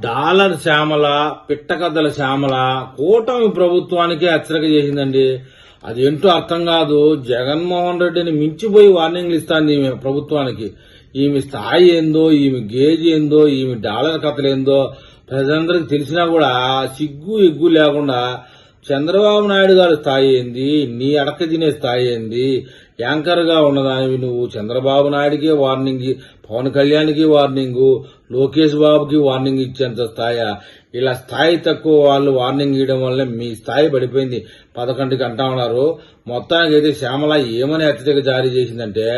Dollar Shyamala పిట్టకద్దల Shyamala కూటమి ప్రభుత్వానికి హెచ్చరిక చేసిందండి. అదేంటో అర్థం కాదు. జగన్మోహన్ రెడ్డిని మించిపోయి వార్నింగ్లు ఇస్తాంది ఈమె ప్రభుత్వానికి. ఈమె స్థాయి ఏందో, ఈమె గేజ్ ఏందో, ఈమె డాలర్ కథలేందో ప్రజలందరికీ తెలిసినా కూడా సిగ్గు ఎగ్గు లేకుండా చంద్రబాబు నాయుడు గారి స్థాయి ఏంది, నీ అడక తినే స్థాయి ఏంది, యాంకర్ గా ఉన్నదానివి నువ్వు చంద్రబాబు నాయుడికి వార్నింగ్, పవన్ కళ్యాణ్కి వార్నింగ్, లోకేష్ బాబుకి వార్నింగ్ ఇచ్చేంత స్థాయి. ఇలా స్థాయి తక్కువ వాళ్ళు వార్నింగ్ ఇవ్వడం వల్ల మీ స్థాయి పడిపోయింది 11కి అంటా ఉన్నారు. మొత్తానికైతే శ్యామల ఏమని హెచ్చరిక జారీ చేసిందంటే,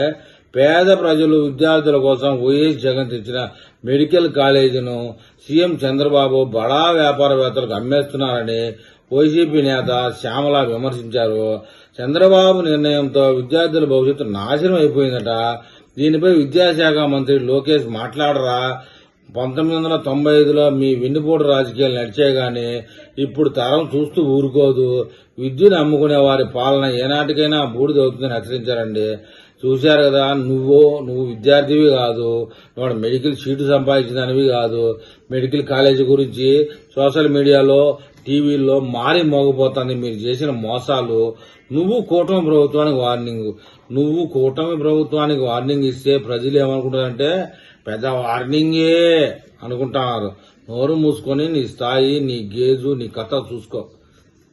పేద ప్రజలు విద్యార్థుల కోసం వైఎస్ జగన్ తెచ్చిన మెడికల్ కాలేజీను సీఎం చంద్రబాబు బడా వ్యాపారవేత్తలకు అమ్మేస్తున్నారని వైసీపీ నేత శ్యామల విమర్శించారు. చంద్రబాబు నిర్ణయంతో విద్యార్థుల భవిష్యత్తు నాశనం అయిపోయిందట. దీనిపై విద్యాశాఖ మంత్రి లోకేష్ మాట్లాడరా, 1995లో మీ వెన్నుపోటు రాజకీయాలు నడిచే గాని ఇప్పుడు తరం చూస్తూ ఊరుకోదు, విద్యను అమ్ముకునే వారి పాలన ఏనాటికైనా బూడిదవుతుందని హెచ్చరించారండి. చూశారు కదా, నువ్వు విద్యార్థివి కాదు, నువ్వు మెడికల్ సీటు సంపాదించినవి కాదు. మెడికల్ కాలేజీ గురించి సోషల్ మీడియాలో టీవీల్లో మారి మోగిపోతుంది మీరు చేసిన మోసాలు. నువ్వు కూటమి ప్రభుత్వానికి వార్నింగ్ ఇస్తే ప్రజలు ఏమనుకుంటారంటే పెద్ద వార్నింగే అనుకుంటున్నారు. నోరు మూసుకొని నీ స్థాయి, నీ గేజు, నీ కథ చూసుకో.